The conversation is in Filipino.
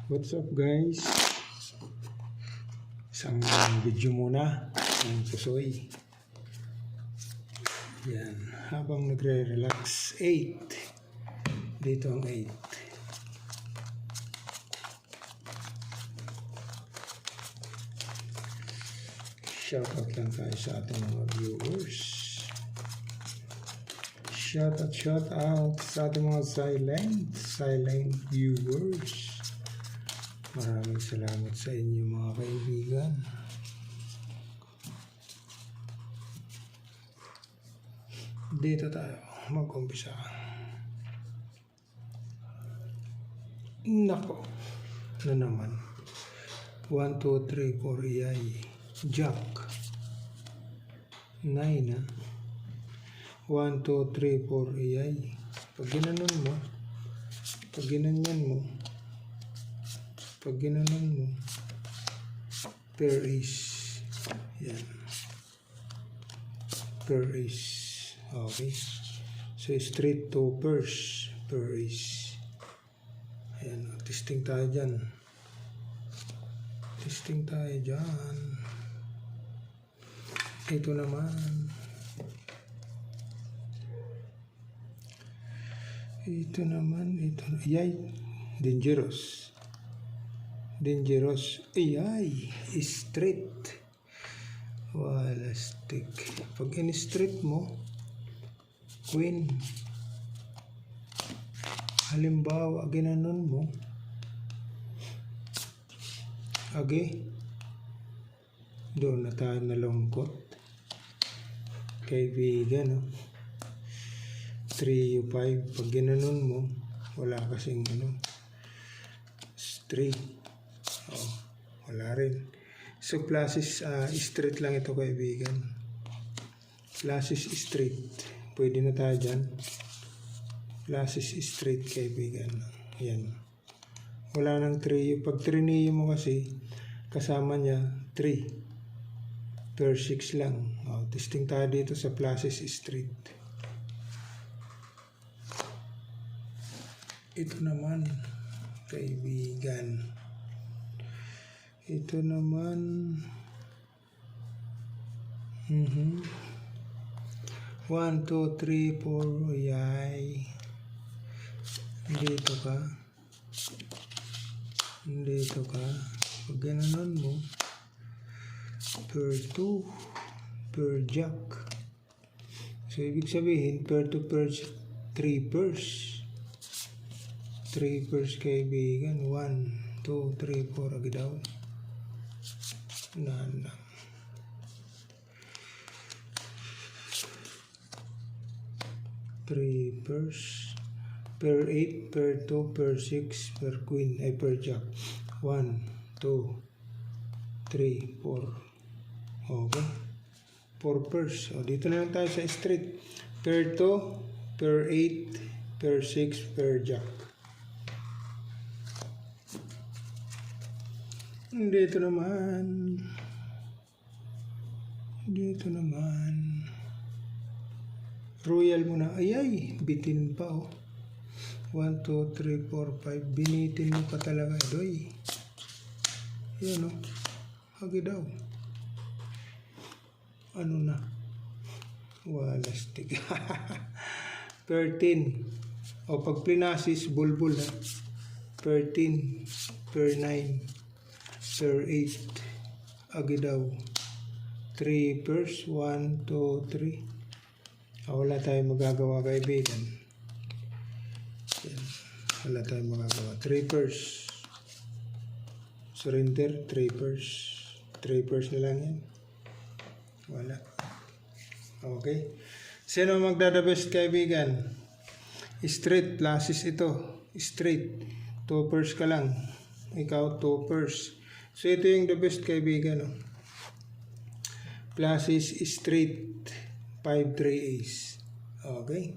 What's up guys? Isang video muna ng pusoy. Yan. Habang nagre-relax. 8. Dito ang 8. Shoutout lang tayo sa ating mga viewers. Shoutout sa ating mga silent viewers. Maraming salamat sa inyo mga kaibigan. Dito tayo mag-umpisa. Nako. Na naman. 1, 2, 3, 4 iyay. Jack. 9 na. 1, 2, 3, 4 iyay. Pag ginanon mo, pag ginanyan mo, pag ginanon mo, pair ace. Yan. Pair ace. Okay. So, straight to pairs. Pair ace. Ayan. Testing tayo dyan. Testing tayo dyan. Ito naman. Ito naman. Yay. Dangerous. Ay, straight. Wala stick. Pag in-straight mo, queen. Halimbawa, ginanon mo. Doon na tayo nalungkot. Kaibigan, no? 3 U5. Pag ginanon mo, wala kasing straight. Wala rin. So, classes straight lang ito, kaibigan. Classes straight. Pwede na tayo dyan. Classes straight, kaibigan. Yan. Wala nang 3. Pag trineo mo kasi, kasama niya 3. Per 6 lang. Testing tayo dito sa classes straight. Ito naman, kaibigan. Ito naman 1, 2, 3, 4 yay. Dito ka pag gananon mo per 2 per jack. So ibig sabihin per 2 per 3 pairs. 3 pairs, kaibigan. 1, 2, 3, 4 agidaw. Nana. Three pairs. Per 8, per 2, per 6, per queen, ay per jack. 1, 2, 3, 4. Okay. 4 pairs. Dito na lang tayo sa straight. Per 2, per 8, per 6, per jack. Dito naman royal muna. Ay, bitin pa 1, 2, 3, 4, 5. Binitin mo pa talaga, doy. Yan hagi daw. Ano na? Wala stick. 13. Pag plinasis, bulbul na. 13, per 9. Per 8 agi daw. 3 pairs. 1, 2, 3. Wala tayong magagawa, kaibigan. Wala tayong magagawa. 3 pairs. Surrender. 3 pairs. 3 pairs na lang yan. Wala. Okay. Sino magdadabest, kaibigan? Straight. Classes ito. Straight. 2 pairs ka lang. Ikaw 2 pairs. So, ito yung the best, kaibigan. Classes straight. 5, 3 ace. Okay.